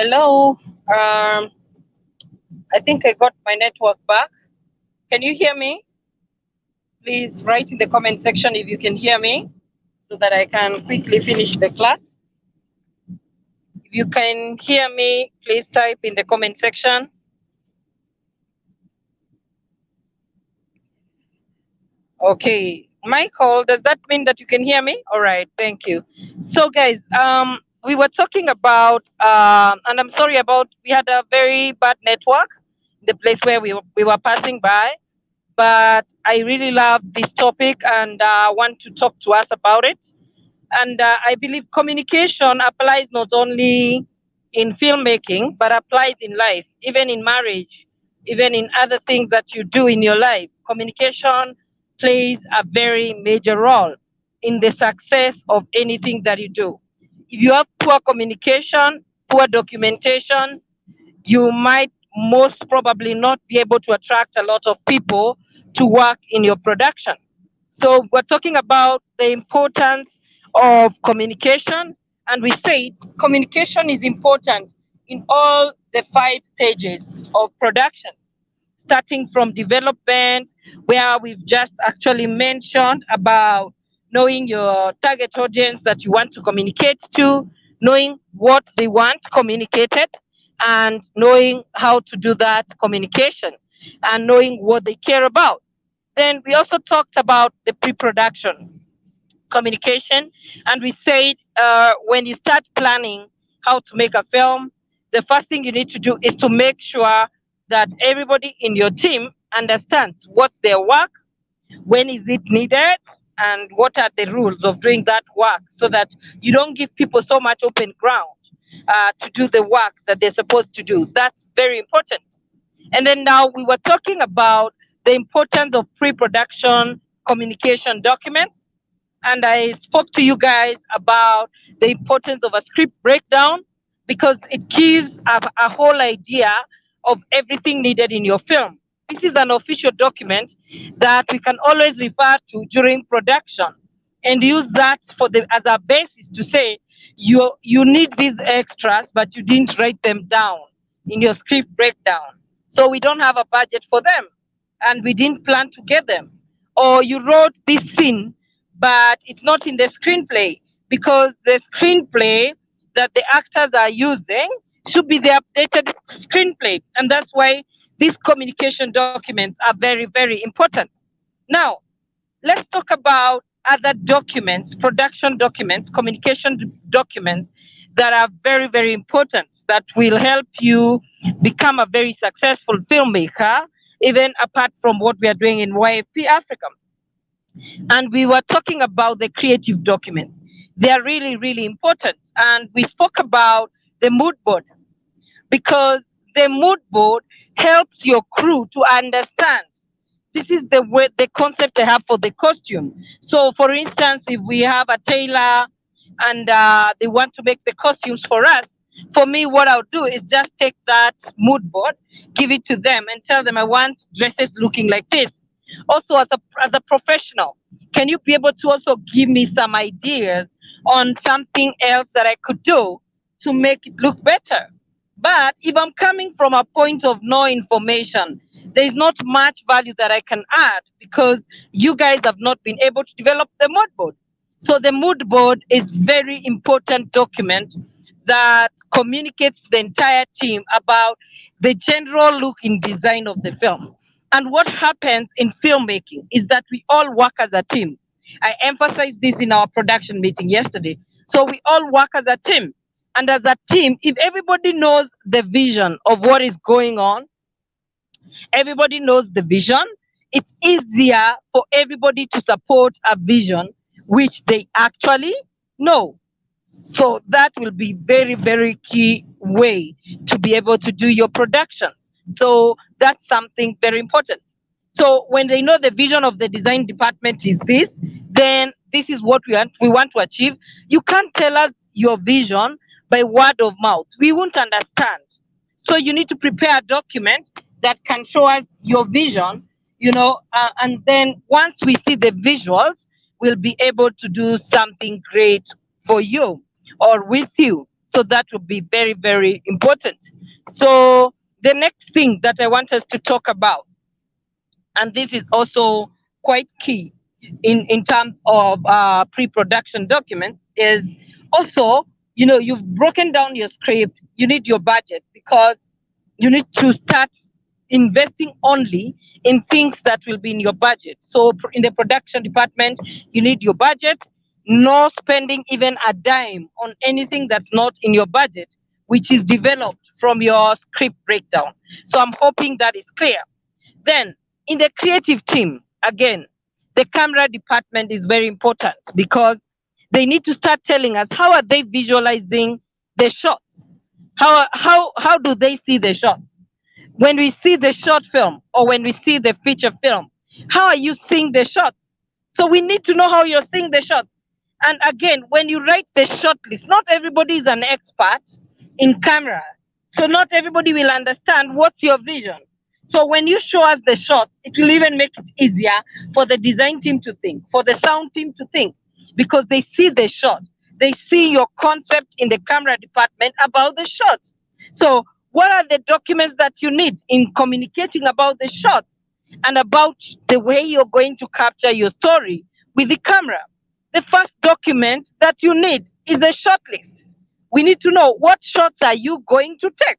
Hello. I think I got my network back. Can you hear me? Please write in the comment section if you can hear me so that I can quickly finish the class. If you can hear me, please type in the comment section. Okay. Michael, does that mean that you can hear me? All right. Thank you. So, guys, we were talking about, and I'm sorry about, we had a very bad network, the place where we were passing by. But I really love this topic and want to talk to us about it. And I believe communication applies not only in filmmaking, but applies in life, even in marriage, even in other things that you do in your life. Communication plays a very major role in the success of anything that you do. If you have poor communication, poor documentation, you might most probably not be able to attract a lot of people to work in your production. So we're talking about the importance of communication, and we say communication is important in all the five stages of production, starting from development, where we've just actually mentioned about knowing your target audience that you want to communicate to, knowing what they want communicated, and knowing how to do that communication, and knowing what they care about. Then we also talked about the pre production communication, and we said when you start planning how to make a film, the first thing you need to do is to make sure that everybody in your team understands what's their work, when is it needed, and what are the rules of doing that work, so that you don't give people so much open ground to do the work that they're supposed to do. That's very important. And then now we were talking about the importance of pre-production communication documents, and I spoke to you guys about the importance of a script breakdown because it gives a whole idea of everything needed in your film. This is an official document that we can always refer to during production and use that for the as a basis to say you need these extras, but you didn't write them down in your script breakdown. So we don't have a budget for them and we didn't plan to get them. Or you wrote this scene but it's not in the screenplay because the screenplay that the actors are using should be the updated screenplay. And that's why these communication documents are very, very important. Now, let's talk about other documents, production documents, communication documents that are very, very important that will help you become a very successful filmmaker, even apart from what we are doing in YFP Africa. And we were talking about the creative documents. They are really, really important. And we spoke about the mood board because the mood board helps your crew to understand this is the way the concept I have for the costume. So, for instance, if we have a tailor and they want to make the costumes for us, for me, what I'll do is just take that mood board, give it to them, and tell them I want dresses looking like this. Also, as a professional, can you be able to also give me some ideas on something else that I could do to make it look better? But if I'm coming from a point of no information, there is not much value that I can add because you guys have not been able to develop the mood board. So the mood board is very important document that communicates to the entire team about the general look in design of the film. And what happens in filmmaking is that we all work as a team. I emphasized this in our production meeting yesterday. So we all work as a team. And as a team, if everybody knows the vision of what is going on, everybody knows the vision, it's easier for everybody to support a vision which they actually know. So that will be very, very key way to be able to do your productions. So that's something very important. So when they know the vision of the design department is this, then this is what we want to achieve. You can't tell us your vision by word of mouth. We won't understand. So you need to prepare a document that can show us your vision, and then once we see the visuals, we'll be able to do something great for you or with you. So that would be very, very important. So the next thing that I want us to talk about, and this is also quite key in terms of pre-production documents, is also, you've broken down your script, you need your budget, because you need to start investing only in things that will be in your budget. So in the production department, you need your budget, no spending even a dime on anything that's not in your budget, which is developed from your script breakdown. So I'm hoping that is clear. Then, in the creative team, again, the camera department is very important, because they need to start telling us how are they visualizing the shots. How do they see the shots? When we see the short film or when we see the feature film, how are you seeing the shots? So we need to know how you're seeing the shots. And again, when you write the short list, not everybody is an expert in camera. So not everybody will understand what's your vision. So when you show us the shots, it will even make it easier for the design team to think, for the sound team to think, because they see the shot. They see your concept in the camera department about the shot. So what are the documents that you need in communicating about the shots and about the way you're going to capture your story with the camera? The first document that you need is a shot list. We need to know what shots are you going to take.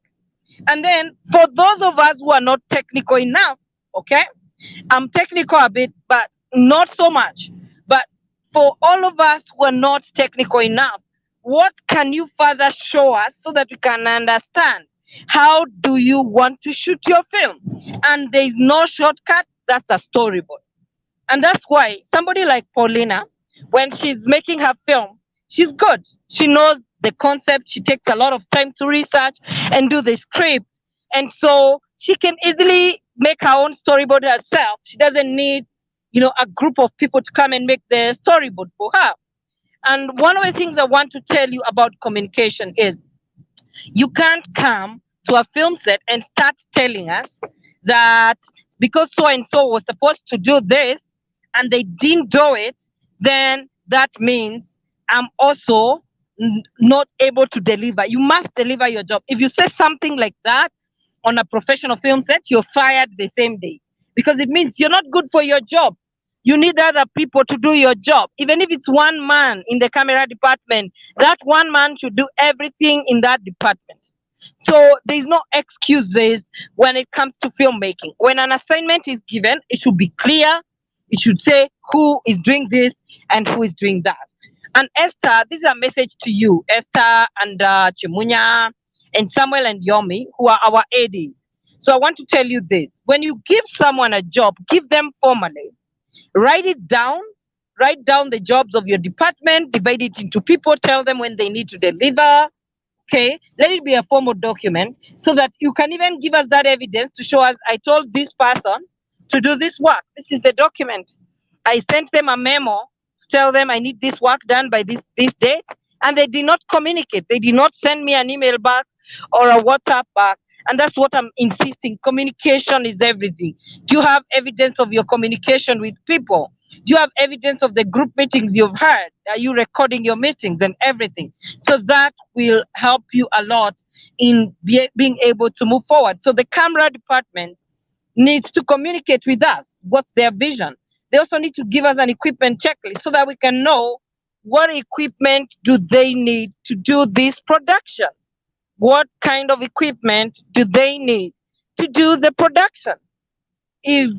And then for those of us who are not technical enough, okay, I'm technical a bit, but not so much. But for all of us who are not technical enough, what can you further show us so that we can understand how do you want to shoot your film? And there is no shortcut, that's a storyboard. And that's why somebody like Paulina, when she's making her film, she's good. She knows the concept. She takes a lot of time to research and do the script. And so she can easily make her own storyboard herself. She doesn't need, a group of people to come and make the storyboard for her. And one of the things I want to tell you about communication is you can't come to a film set and start telling us that because so and so was supposed to do this and they didn't do it, then that means I'm also not able to deliver. You must deliver your job. If you say something like that on a professional film set, you're fired the same day, because it means you're not good for your job. You need other people to do your job. Even if it's one man in the camera department, that one man should do everything in that department. So there's no excuses when it comes to filmmaking. When an assignment is given, it should be clear. It should say who is doing this and who is doing that. And Esther, this is a message to you, Esther and Chimunya and Samuel and Yomi, who are our ADs. So I want to tell you this. When you give someone a job, give them formally. Write it down. Write down the jobs of your department, divide it into people, tell them when they need to deliver. Okay, let it be a formal document so that you can even give us that evidence to show us I told this person to do this work. This is the document. I sent them a memo to tell them I need this work done by this date, and they did not communicate. They did not send me an email back or a WhatsApp back. And that's what I'm insisting. Communication is everything. Do you have evidence of your communication with people? Do you have evidence of the group meetings you've had? Are you recording your meetings and everything? So that will help you a lot in being able to move forward. So the camera department needs to communicate with us. What's their vision? They also need to give us an equipment checklist so that we can know what equipment do they need to do this production. What kind of equipment do they need to do the production? If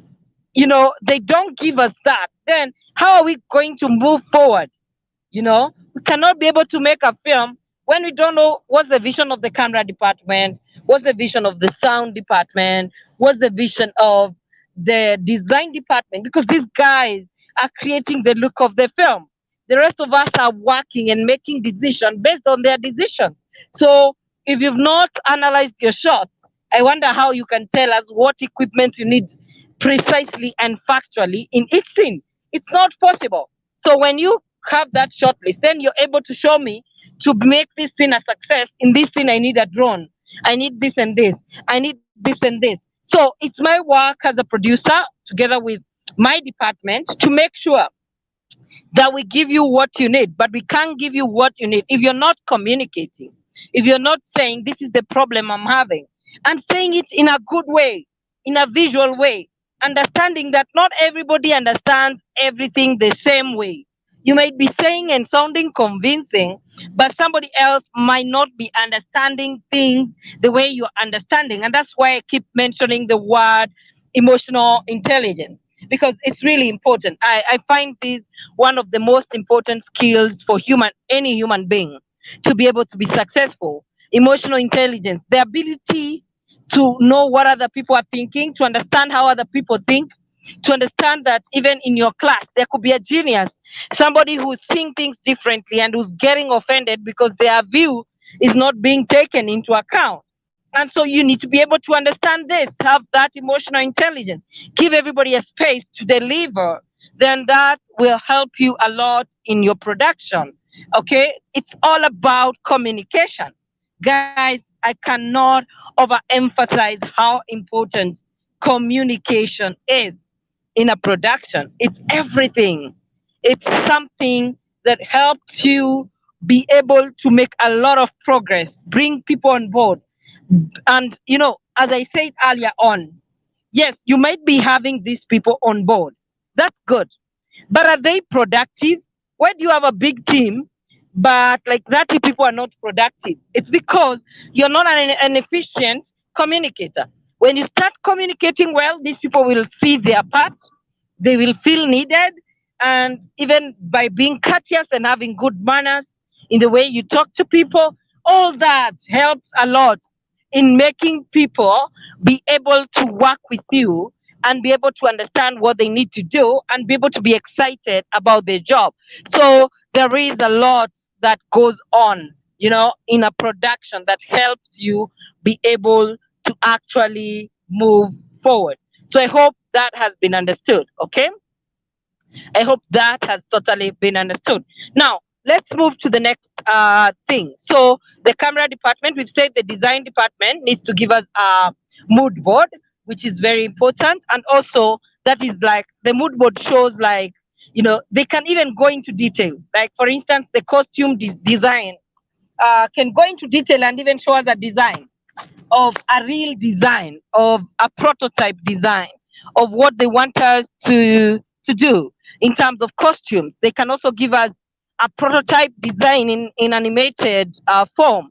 they don't give us that, then how are we going to move forward? We cannot be able to make a film when we don't know what's the vision of the camera department, what's the vision of the sound department, what's the vision of the design department, because these guys are creating the look of the film. The rest of us are working and making decisions based on their decisions. So if you've not analyzed your shots, I wonder how you can tell us what equipment you need precisely and factually in each scene. It's not possible. So when you have that short list, then you're able to show me to make this scene a success. In this scene, I need a drone. I need this and this. I need this and this. So it's my work as a producer, together with my department, to make sure that we give you what you need. But we can't give you what you need if you're not communicating. if you're not saying this is the problem I'm having, and saying it in a good way, in a visual way, understanding that not everybody understands everything the same way. You might be saying and sounding convincing, but somebody else might not be understanding things the way you're understanding. And that's why I keep mentioning the word emotional intelligence, because it's really important. I find this one of the most important skills for any human being to be able to be successful. Emotional intelligence, the ability to know what other people are thinking, to understand how other people think, to understand that even in your class there could be a genius, somebody who's seeing things differently and who's getting offended because their view is not being taken into account. And so you need to be able to understand this, have that emotional intelligence, give everybody a space to deliver. Then that will help you a lot in your production. Okay, it's all about communication. Guys, I cannot overemphasize how important communication is in a production. It's everything. It's something that helps you be able to make a lot of progress, bring people on board. And, as I said earlier on, yes, you might be having these people on board. That's good. But are they productive? Why do you have a big team, but like 30 people are not productive? It's because you're not an efficient communicator. When you start communicating well, these people will see their part, they will feel needed, and even by being courteous and having good manners in the way you talk to people, all that helps a lot in making people be able to work with you and be able to understand what they need to do and be able to be excited about their job. So there is a lot that goes on, in a production that helps you be able to actually move forward. So I hope that has been understood. Okay. I hope that has totally been understood. Now, let's move to the next thing. So, the camera department, we've said the design department needs to give us a mood board, which is very important. And also, that is like the mood board shows, like, they can even go into detail. Like, for instance, the costume design can go into detail and even show us a design of a real design, of a prototype design of what they want us to do in terms of costumes. They can also give us a prototype design in animated form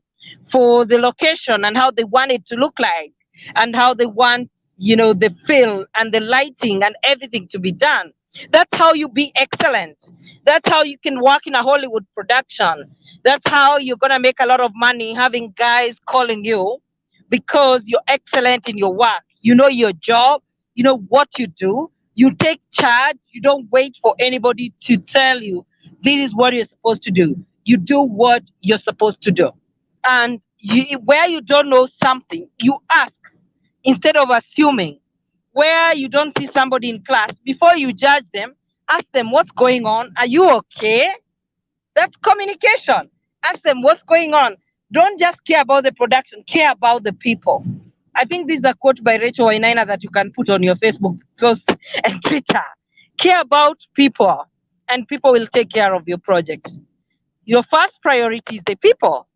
for the location and how they want it to look like, and how they want, the feel and the lighting and everything to be done. That's how you be excellent. That's how you can work in a Hollywood production. That's how you're gonna make a lot of money, having guys calling you because you're excellent in your work. You know your job, you know what you do, you take charge, you don't wait for anybody to tell you this is what you're supposed to do. You do what you're supposed to do. And where you don't know something, you ask instead of assuming. Where you don't see somebody in class, before you judge them, ask them what's going on. Are you okay? That's communication. Ask them what's going on. Don't just care about the production, care about the people. I think this is a quote by Rachel Wainaina that you can put on your Facebook post and Twitter. Care about people, and people will take care of your project. Your first priority is the people.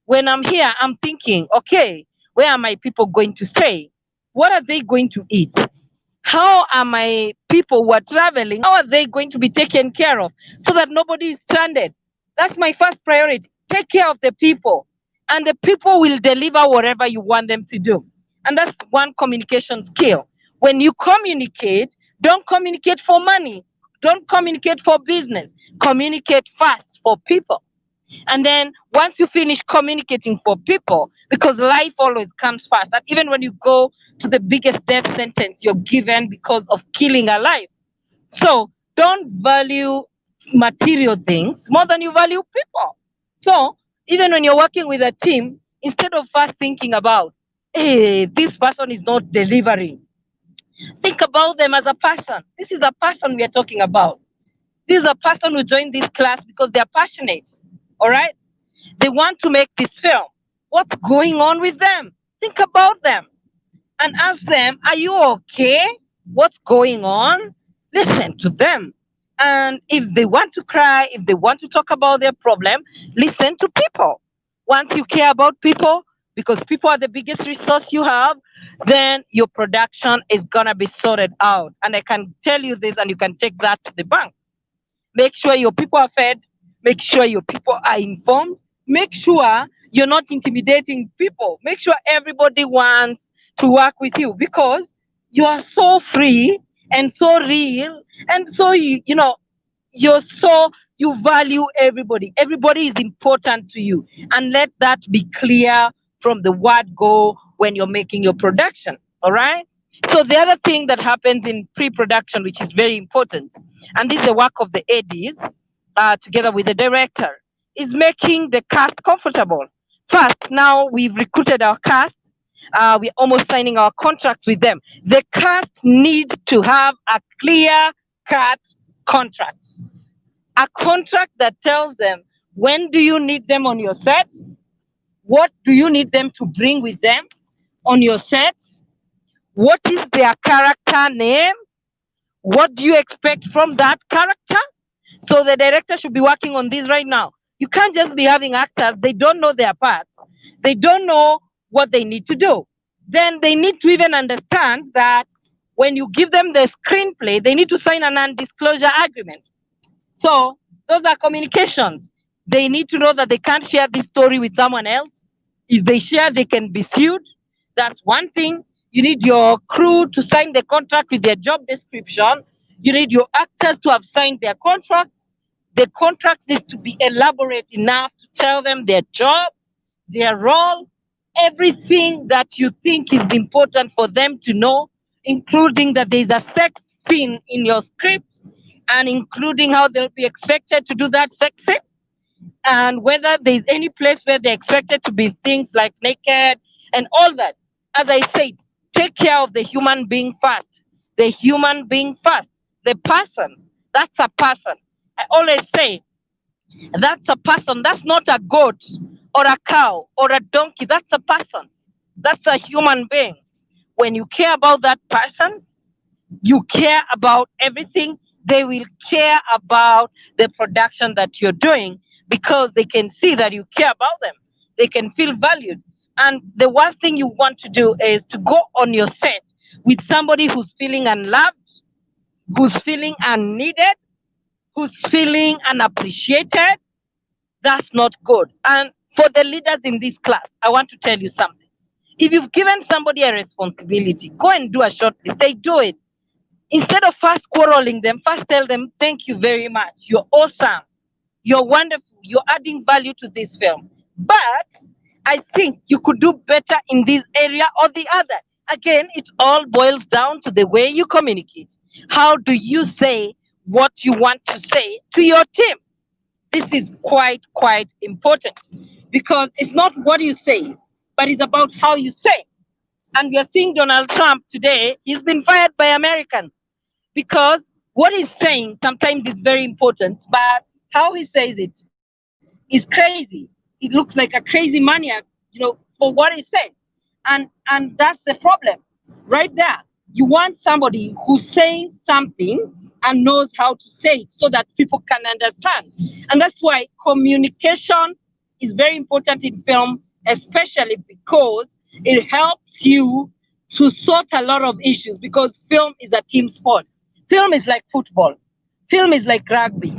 When I'm here, I'm thinking, okay, where are my people going to stay? What are they going to eat? How are my people who are traveling, how are they going to be taken care of so that nobody is stranded? That's my first priority. Take care of the people, and the people will deliver whatever you want them to do. And that's one communication skill. When you communicate, don't communicate for money, don't communicate for business, communicate fast for people. And then once you finish communicating for people, because life always comes first, and even when you go to the biggest death sentence you're given because of killing a life. So don't value material things more than you value people. So even when you're working with a team, instead of first thinking about, hey, this person is not delivering, think about them as a person. This is a person we are talking about. This is a person who joined this class because they're passionate. All right? They want to make this film. What's going on with them? Think about them and ask them, are you okay? What's going on? Listen to them. And if they want to cry, if they want to talk about their problem, listen to people. Once you care about people, because people are the biggest resource you have, then your production is gonna be sorted out. And I can tell you this, and you can take that to the bank. Make sure your people are fed, make sure your people are informed, make sure you're not intimidating people, make sure everybody wants to work with you, because you are so free and so real, and so you're so, you value everybody. Everybody is important to you, and let that be clear from the word go when you're making your production. All right. So the other thing that happens in pre-production, which is very important, and this is the work of the ads, together with the director, is making the cast comfortable. First, now we've recruited our cast, we're almost signing our contracts with them. The cast needs to have a clear cut contract, a contract that tells them when do you need them on your sets, what do you need them to bring with them on your sets, what is their character name, what do you expect from that character. So the director should be working on this right now. You can't just be having actors, they don't know their parts, they don't know what they need to do. Then they need to even understand that when you give them the screenplay, they need to sign a non disclosure agreement. So those are communications. They need to know that they can't share this story with someone else. If they share, they can be sued. That's one thing. You need your crew to sign the contract with their job description. You need your actors to have signed their contract. The contract needs to be elaborate enough to tell them their job, their role, everything that you think is important for them to know, including that there's a sex scene in your script, and including how they'll be expected to do that sex scene, and whether there's any place where they're expected to be things like naked and all that. As I said, take care of the human being first. The human being first. The person. That's a person. I always say that's a person. That's not a goat or a cow or a donkey. That's a person. That's a human being. When you care about that person, you care about everything. They will care about the production that you're doing, because they can see that you care about them. They can feel valued. And the worst thing you want to do is to go on your set with somebody who's feeling unloved, who's feeling unneeded, who's feeling unappreciated. That's not good. And for the leaders in this class, I want to tell you something. If you've given somebody a responsibility, go and do a short list. They do it. Instead of first quarreling them, first tell them, thank you very much. You're awesome. You're wonderful. You're adding value to this film. But I think you could do better in this area or the other. Again, it all boils down to the way you communicate. How do you say what you want to say to your team? This is quite important, because it's not what you say, but it's about how you say. And we are seeing Donald Trump today. He's been fired by Americans because what he's saying sometimes is very important, but how he says it is crazy. It looks like a crazy maniac, for what he said. And that's the problem right there. You want somebody who's saying something and knows how to say it so that people can understand. And that's why communication is very important in film, especially because it helps you to sort a lot of issues, because film is a team sport. Film is like football. Film is like rugby.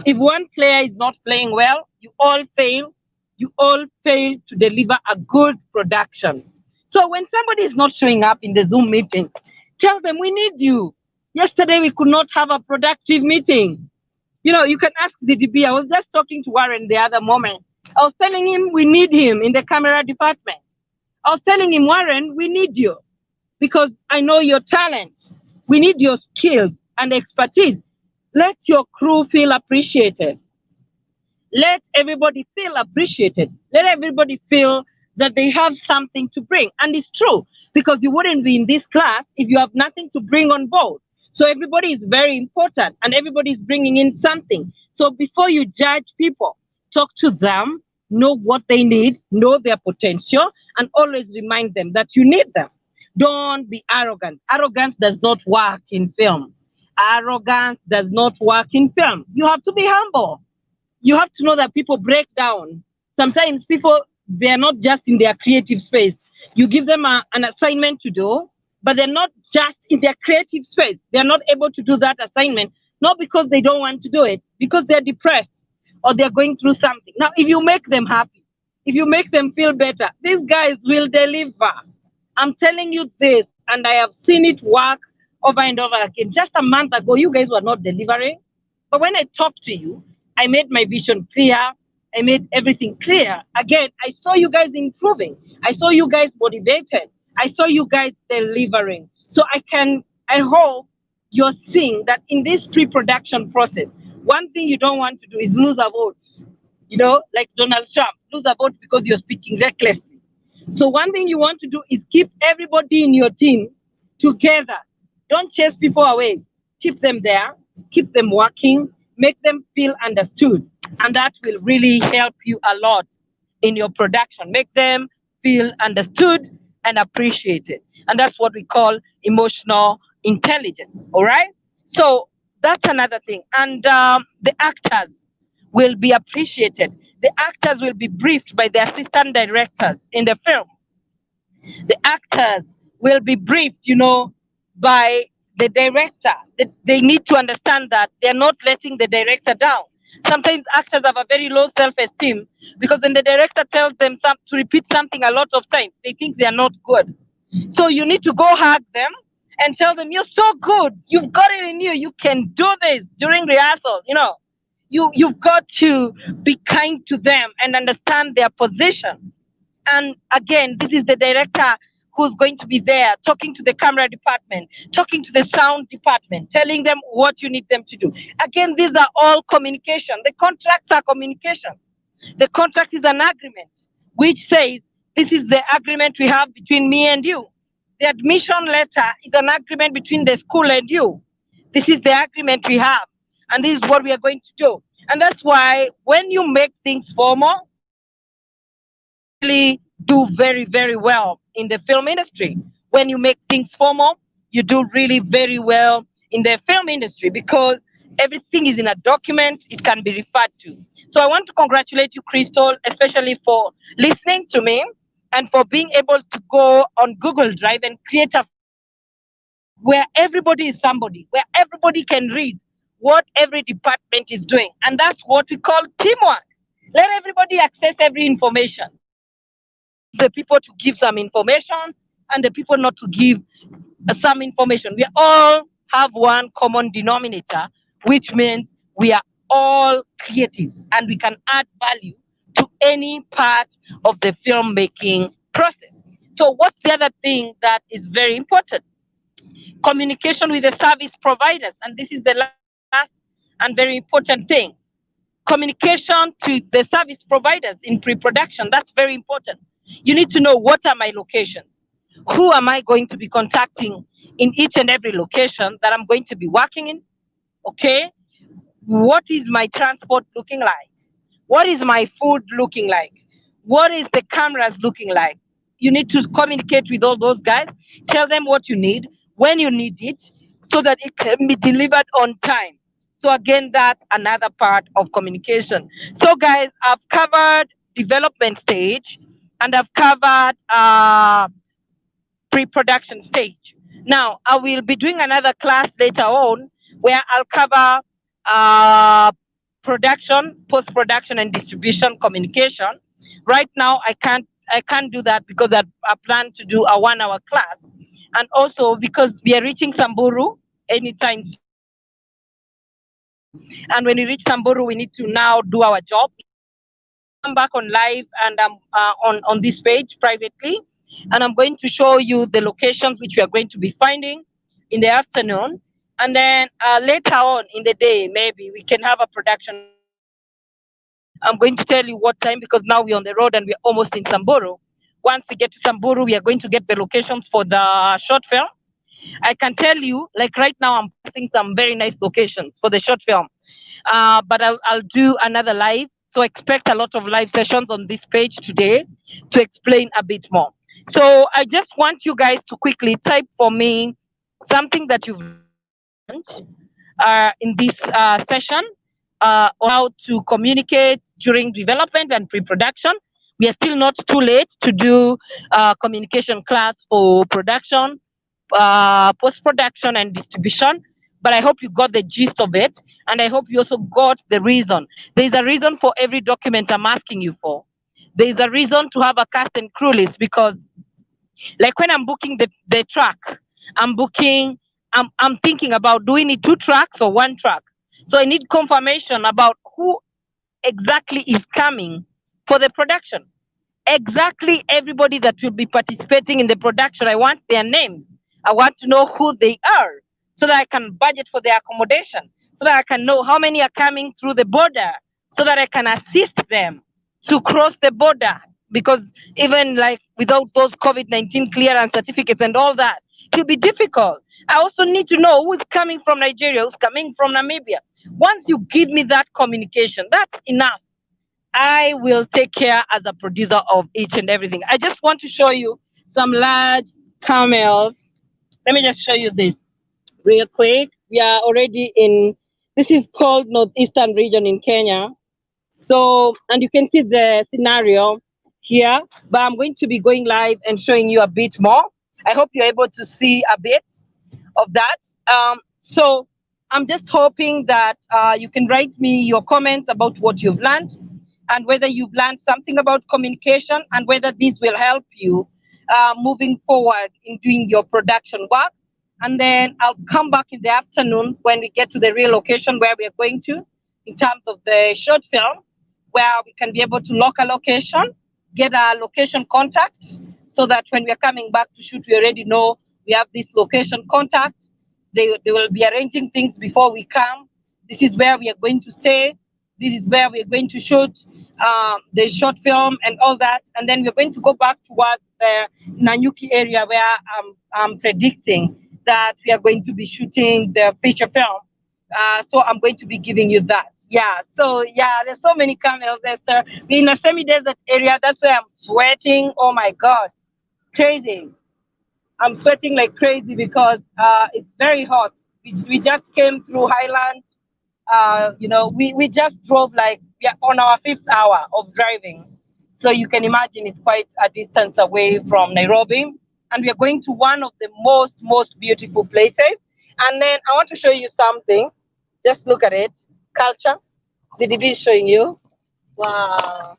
If one player is not playing well, you all fail. You all fail to deliver a good production. So when somebody is not showing up in the Zoom meetings, tell them we need you. Yesterday we could not have a productive meeting. You can ask ZDB. I was just talking to Warren the other moment. I was telling him we need him in the camera department. I was telling him, Warren, we need you because I know your talent. We need your skills and expertise. Let your crew feel appreciated. Let everybody feel appreciated. Let everybody feel that they have something to bring. And it's true, because you wouldn't be in this class if you have nothing to bring on board. So everybody is very important and everybody is bringing in something. So before you judge people, talk to them, know what they need, know their potential, and always remind them that you need them. Don't be arrogant. Arrogance does not work in film. Arrogance does not work in film. You have to be humble. You have to know that people break down. Sometimes people they're not just in their creative space. You give them an assignment to do, but they're not just in their creative space. They're not able to do that assignment, not because they don't want to do it, because they're depressed or they're going through something. Now, if you make them happy, if you make them feel better, these guys will deliver. I'm telling you this, and I have seen it work over and over again. Just a month ago, you guys were not delivering. But when I talked to you, I made my vision clear. I made everything clear. Again, I saw you guys improving. I saw you guys motivated. I saw you guys delivering. So I hope you're seeing that in this pre-production process, one thing you don't want to do is lose a vote. Like Donald Trump, lose a vote because you're speaking recklessly. So one thing you want to do is keep everybody in your team together. Don't chase people away. Keep them there, keep them working, make them feel understood. And that will really help you a lot in your production. Make them feel understood and appreciated. And that's what we call emotional intelligence. All right. So that's another thing. And the actors will be appreciated. The actors will be briefed by the assistant directors in the film. The actors will be briefed, by the director. They need to understand that they're not letting the director down. Sometimes actors have a very low self-esteem because when the director tells them to repeat something a lot of times, they think they are not good. So you need to go hug them and tell them, you're so good. You've got it in you. You can do this during rehearsal. You've got to be kind to them and understand their position. And again, this is the director who's going to be there talking to the camera department, talking to the sound department, telling them what you need them to do. Again, these are all communication. The contracts are communication. The contract is an agreement which says, this is the agreement we have between me and you. The admission letter is an agreement between the school and you. This is the agreement we have, and this is what we are going to do. And that's why when you make things formal, really do very, very well in the film industry. When you make things formal, you do really very well in the film industry because everything is in a document, it can be referred to. So I want to congratulate you, Crystal, especially for listening to me and for being able to go on Google Drive and create a where everybody is somebody, where everybody can read what every department is doing. And that's what we call teamwork. Let everybody access every information. The people to give some information and the people not to give some information. We all have one common denominator, which means we are all creatives and we can add value to any part of the filmmaking process. So, what's the other thing that is very important? Communication with the service providers. And this is the last and very important thing. Communication to the service providers in pre-production, that's very important. You need to know, what are my locations, who am I going to be contacting in each and every location that I'm going to be working in. Okay, what is my transport looking like, what is my food looking like, what is the cameras looking like. You need to communicate with all those guys, tell them what you need, when you need it, so that it can be delivered on time. So again, that's another part of communication. So guys, I've covered development stage and I've covered pre-production stage. Now I will be doing another class later on where I'll cover uh, production, post-production, and distribution communication. Right now, I can't do that because I plan to do a 1 hour class, and also because we are reaching Samburu anytime and when we reach Samburu, we need to now do our job. Come back on live and on this page privately, and I'm going to show you the locations which we are going to be finding in the afternoon, and then later on in the day maybe we can have a production. I'm going to tell you what time because now we're on the road and we're almost in Samburu. Once we get to Samburu, we are going to get the locations for the short film. I can tell you, like right now, I'm passing some very nice locations for the short film. But I'll do another live. So expect a lot of live sessions on this page today to explain a bit more. So I just want you guys to quickly type for me something that you've learned in this session on how to communicate during development and pre-production. We are still not too late to do communication class for production, post production, and distribution. But I hope you got the gist of it, and I hope you also got the reason. There is a reason for every document I'm asking you for. There is a reason to have a cast and crew list, because, like, when I'm booking the track, I'm booking. I'm thinking about, do we need two tracks or one track? So I need confirmation about who exactly is coming for the production. Exactly everybody that will be participating in the production. I want their names. I want to know who they are, so that I can budget for their accommodation, so that I can know how many are coming through the border, so that I can assist them to cross the border. Because even like without those COVID-19 clearance certificates and all that, it will be difficult. I also need to know who's coming from Nigeria, who's coming from Namibia. Once you give me that communication, that's enough. I will take care as a producer of each and everything. I just want to show you some large camels. Let me just show you this real quick. We are already in, this is called Northeastern region in Kenya. So, and you can see the scenario here, but I'm going to be going live and showing you a bit more. I hope you're able to see a bit of that. So I'm just hoping that you can write me your comments about what you've learned, and whether you've learned something about communication, and whether this will help you moving forward in doing your production work. And then I'll come back in the afternoon when we get to the real location where we are going to, in terms of the short film, where we can be able to lock a location, get a location contact, so that when we are coming back to shoot, we already know we have this location contact. They will be arranging things before we come. This is where we are going to stay. This is where we are going to shoot the short film and all that. And then we're going to go back towards the Nanyuki area, where I'm predicting that we are going to be shooting the feature film. So I'm going to be giving you that. Yeah. So yeah, there's so many camels, Esther. We're in a semi-desert area. That's why I'm sweating. Oh my God, crazy. I'm sweating like crazy because it's very hot. We just came through Highland. We just drove, like, we are on our fifth hour of driving. So you can imagine it's quite a distance away from Nairobi. And we are going to one of the most beautiful places. And then I want to show you something. Just look at it. Culture. The DB is showing you. Wow.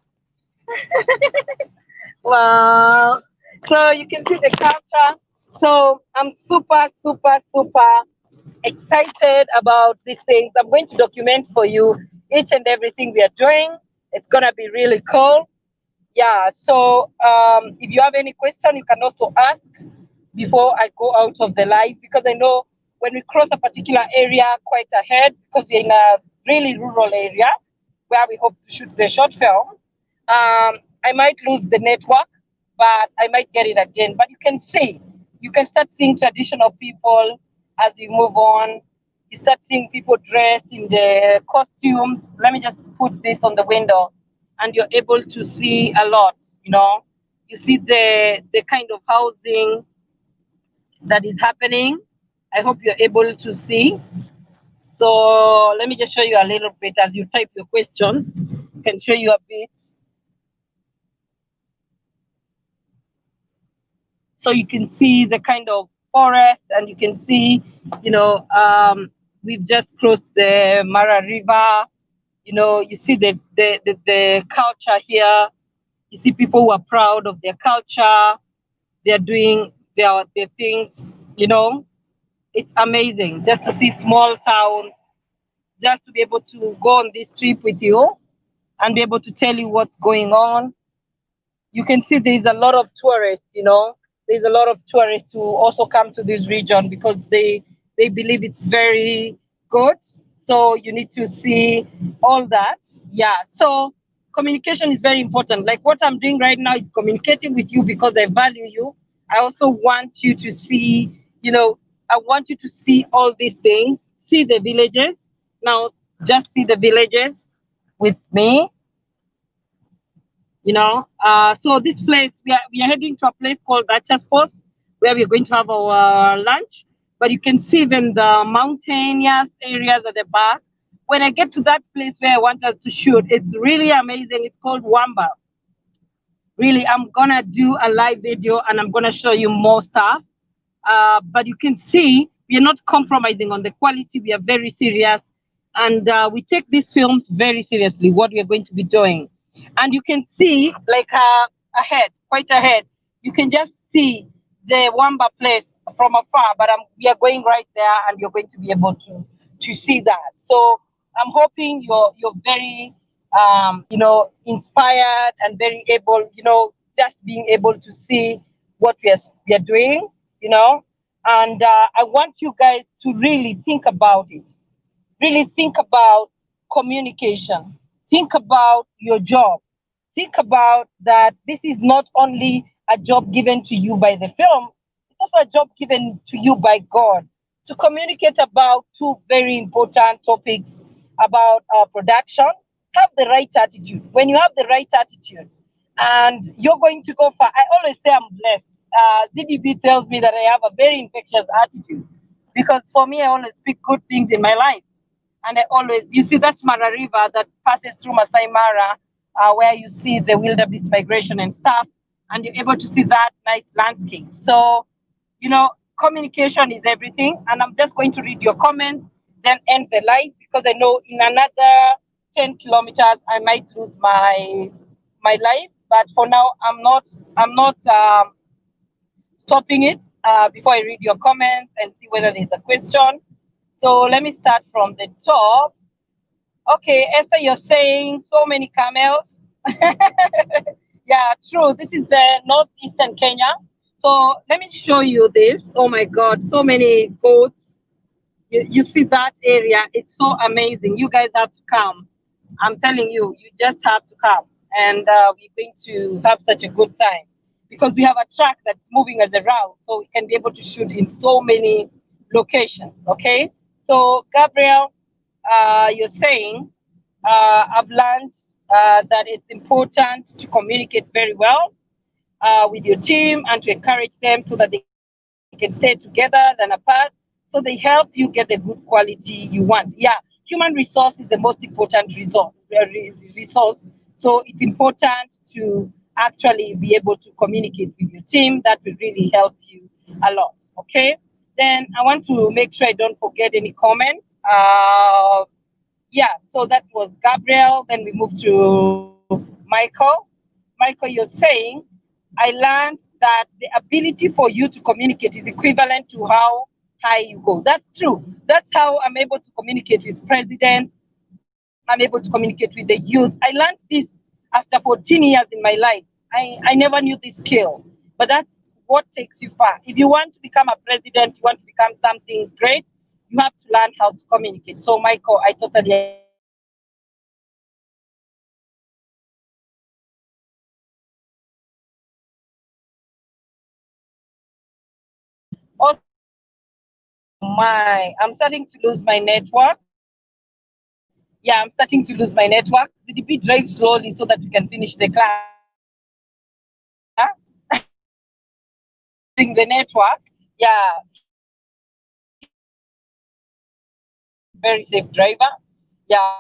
Wow. So you can see the culture. So I'm super excited about these things. I'm going to document for you each and everything we are doing. It's gonna be really cool. Yeah. So if you have any question, you can also ask before I go out of the live, because I know when we cross a particular area quite ahead, because we're in a really rural area where we hope to shoot the short film, I might lose the network, but I might get it again. But you can start seeing traditional people as you move on. You start seeing people dressed in the costumes. Let me just put this on the window, and you're able to see a lot. You know, you see the kind of housing that is happening. I hope you're able to see. So let me just show you a little bit as you type your questions. I can show you a bit. So you can see the kind of forest, and you can see, we've just crossed the Mara River. You see the culture here. You see people who are proud of their culture. They're doing their things, you know. It's amazing just to see small towns, just to be able to go on this trip with you and be able to tell you what's going on. You can see there's a lot of tourists. There's a lot of tourists who also come to this region because they believe it's very good. So you need to see all that. Yeah. So communication is very important. Like what I'm doing right now is communicating with you because I value you. I also want you to see, I want you to see all these things, see the villages. Now just see the villages with me. So this place, we are heading to a place called Duchess Post, where we're going to have our lunch. But you can see even the mountainous areas at the back. When I get to that place where I want us to shoot, it's really amazing. It's called Wamba. Really, I'm gonna do a live video and I'm gonna show you more stuff. But you can see we are not compromising on the quality. We are very serious, and we take these films very seriously. What we are going to be doing, and you can see like ahead, quite ahead. You can just see the Wamba place from afar, but we are going right there, and you're going to be able to see that. So I'm hoping you're very inspired and very able, just being able to see what we are doing, you know. And I want you guys to really think about it. Really think about communication. Think about your job. Think about that this is not only a job given to you by the film, it's also a job given to you by God to communicate about two very important topics about production. Have the right attitude. When you have the right attitude and you're going to go far, I always say I'm blessed. ZDB tells me that I have a very infectious attitude because for me, I always speak good things in my life. And I always, you see, that's Mara River that passes through Masai Mara, where you see the wildebeest migration and stuff, and you're able to see that nice landscape. So, communication is everything. And I'm just going to read your comments, then end the live because I know in another 10 kilometers I might lose my life. But for now, I'm not stopping it before I read your comments and see whether there's a question. So let me start from the top. Okay, Esther, you're saying so many camels. Yeah, true. This is the northeastern Kenya. So let me show you this. Oh my God, so many goats. You see that area? It's so amazing. You guys have to come. I'm telling you, you just have to come. And we're going to have such a good time because we have a track that's moving us around. So we can be able to shoot in so many locations. Okay. So, Gabriel, you're saying I've learned that it's important to communicate very well with your team and to encourage them so that they can stay together than apart. So they help you get the good quality you want. Yeah, human resource is the most important resource. So it's important to actually be able to communicate with your team. That will really help you a lot. Okay. Then I want to make sure I don't forget any comments. Yeah, so that was Gabriel. Then we move to Michael. Michael, you're saying, I learned that the ability for you to communicate is equivalent to how high you go. That's true. That's how I'm able to communicate with presidents. I'm able to communicate with the youth. I learned this after 14 years in my life. I never knew this skill, but that's what takes you far. If you want to become a president, you want to become something great, you have to learn how to communicate. So, Michael, I totally agree with you. My, I'm starting to lose my network. Yeah, I'm starting to lose my network. CDP drive slowly so that we can finish the class. Yeah, losing the network. Yeah, he's a very safe driver. Yeah,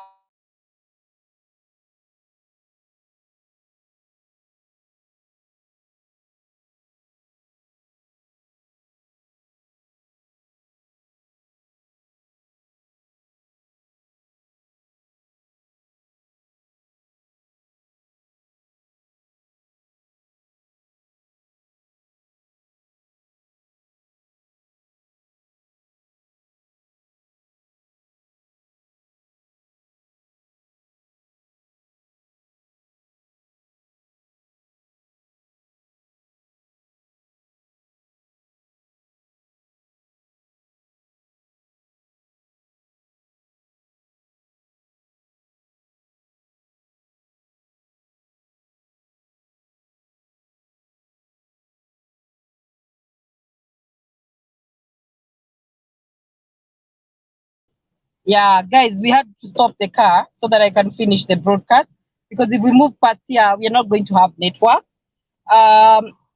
yeah, guys, we had to stop the car so that I can finish the broadcast because if we move past here, we are not going to have network.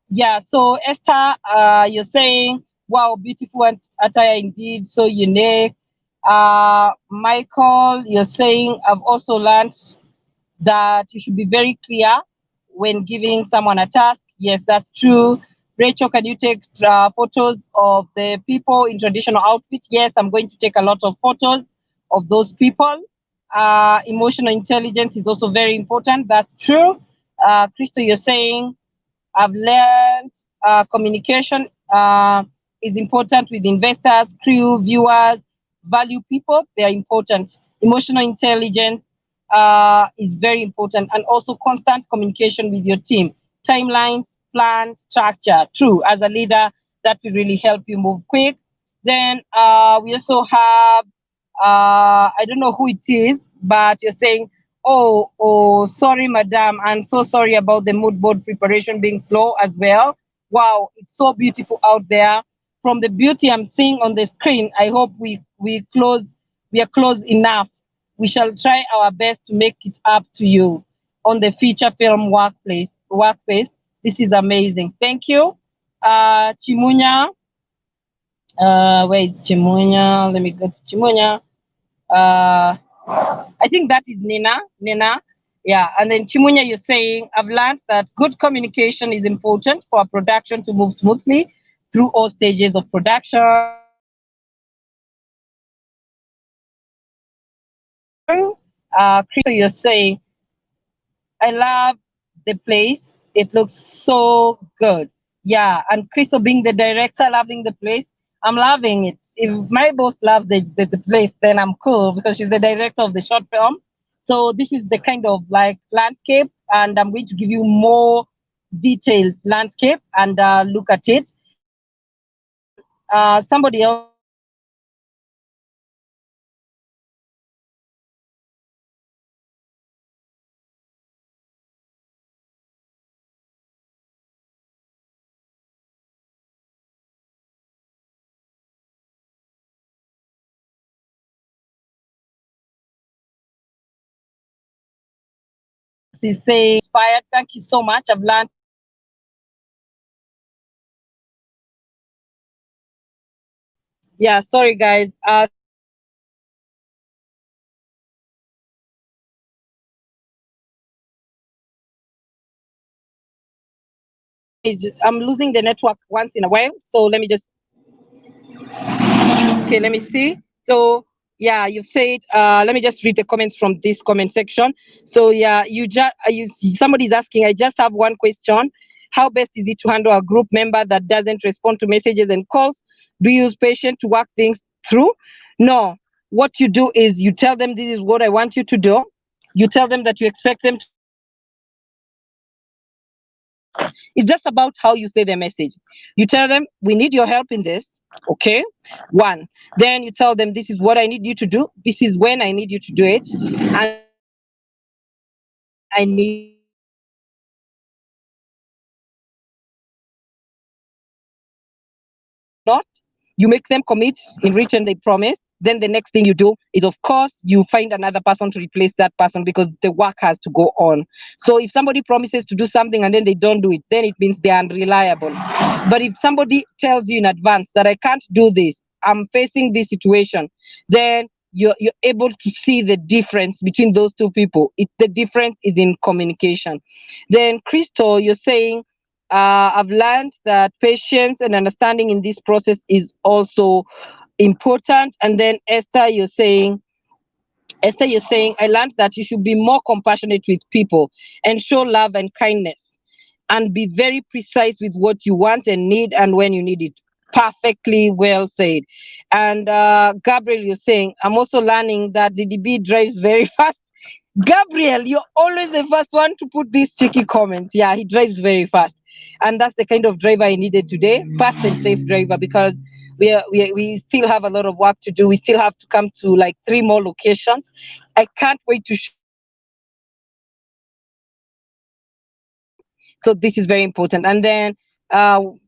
Yeah, so Esther, you're saying, wow, beautiful attire indeed, so unique. Michael, you're saying, I've also learned that you should be very clear when giving someone a task. Yes, that's true. Rachel, can you take photos of the people in traditional outfit? Yes, I'm going to take a lot of photos of those people. Emotional intelligence is also very important. That's true. Crystal, you're saying I've learned communication is important with investors, crew, viewers, value people. They are important. Emotional intelligence is very important, and also constant communication with your team. Timelines, plans, structure. True, as a leader, that will really help you move quick. Then we also have I don't know who it is, but you're saying, oh, sorry, madam. I'm so sorry about the mood board preparation being slow as well. Wow, it's so beautiful out there. From the beauty I'm seeing on the screen, I hope we are close enough. We shall try our best to make it up to you on the feature film workplace. This is amazing. Thank you. Chimunya. Where is Chimunya? Let me go to Chimunya. Uh, I think that is Nina. Nina. Yeah. And then Chimunya, you're saying, I've learned that good communication is important for a production to move smoothly through all stages of production. True. Crystal, you're saying, I love the place. It looks so good. Yeah. And Crystal being the director, loving the place. I'm loving it. If my boss loves the place, then I'm cool because she's the director of the short film. So this is the kind of like landscape, and I'm going to give you more detailed landscape and look at it. And then somebody else is saying, inspired. Thank you so much. I've learned. Yeah, sorry guys. I'm losing the network once in a while. So let me just okay, let me see. So yeah, you've said. Let me just read the comments from this comment section. So yeah, somebody's asking. I just have one question. How best is it to handle a group member that doesn't respond to messages and calls? Do you use patience to work things through? No. What you do is you tell them this is what I want you to do. You tell them that you expect them to. It's just about how you say the message. You tell them, we need your help in this. Okay. One. Then you tell them, this is what I need you to do. This is when I need you to do it. And I need not. You make them commit in return they promise. Then the next thing you do is, of course, you find another person to replace that person because the work has to go on. So if somebody promises to do something and then they don't do it, then it means they're unreliable. But if somebody tells you in advance that I can't do this, I'm facing this situation, then you're able to see the difference between those two people. The difference is in communication. Then, Crystal, you're saying I've learned that patience and understanding in this process is also important. And then Esther, you're saying, I learned that you should be more compassionate with people and show love and kindness and be very precise with what you want and need and when you need it. Perfectly well said. And Gabriel, you're saying, I'm also learning that the DB drives very fast. Gabriel, you're always the first one to put these cheeky comments. Yeah, he drives very fast. And that's the kind of driver I needed today, fast and safe driver, because we still have a lot of work to do. We still have to come to like 3 more locations. I can't wait to so this is very important. And then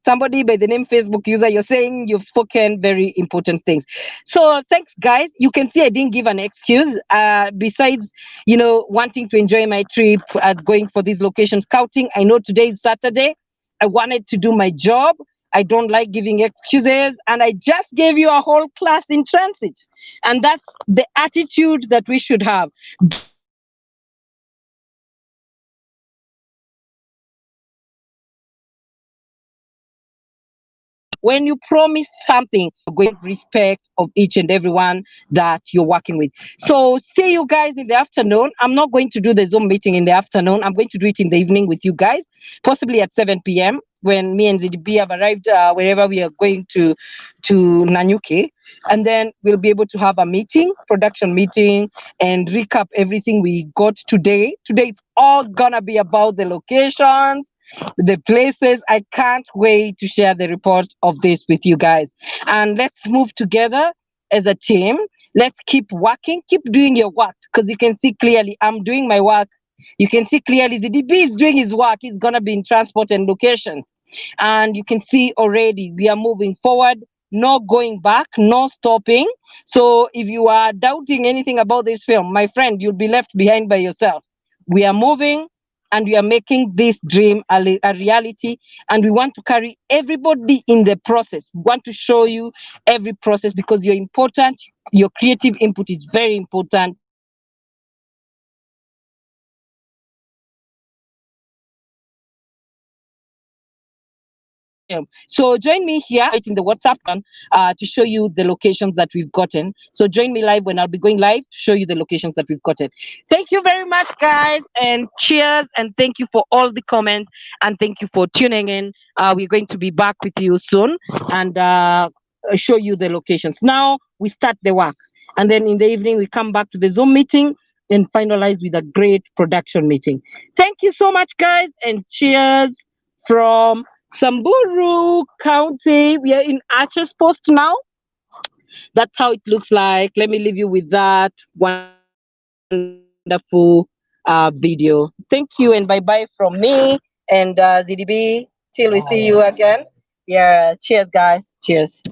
somebody by the name Facebook user, you're saying you've spoken very important things. So thanks, guys. You can see I didn't give an excuse. Besides, wanting to enjoy my trip as going for these location scouting. I know today is Saturday. I wanted to do my job. I don't like giving excuses, and I just gave you a whole class in transit. And that's the attitude that we should have. when you promise something, you're going to respect of each and everyone that you're working with. So see you guys in the afternoon. I'm not going to do the Zoom meeting in the afternoon. I'm going to do it in the evening with you guys, possibly at 7 p.m. when me and ZDB have arrived wherever we are going to Nanyuki, and then we'll be able to have a meeting, production meeting, and recap everything we got today. Today it's all gonna be about the locations, the places. I can't wait to share the report of this with you guys. And let's move together as a team. Let's keep working, keep doing your work, because you can see clearly I'm doing my work. You can see clearly the DB is doing his work. He's gonna be in transport and locations. And you can see already we are moving forward, no going back, no stopping. So if you are doubting anything about this film, my friend, you'll be left behind by yourself. We are moving and we are making this dream a reality, and we want to carry everybody in the process. We want to show you every process because you're important. Your creative input is very important. And we are going to make this film a reality and a success film. So join me here in the WhatsApp to show you the locations that we've gotten. So join me live when I'll be going live to show you the locations that we've gotten. Thank you very much, guys, and cheers, and thank you for all the comments, and thank you for tuning in. We're going to be back with you soon and show you the locations. Now we start the work, and then in the evening we come back to the Zoom meeting and finalize with a great production meeting. Thank you so much, guys, and cheers from Samburu County. We are in Archer's Post now. That's how it looks like. Let me leave you with that wonderful video. Thank you and bye bye from me and ZDB. Till we see you again. Yeah, cheers, guys. Cheers.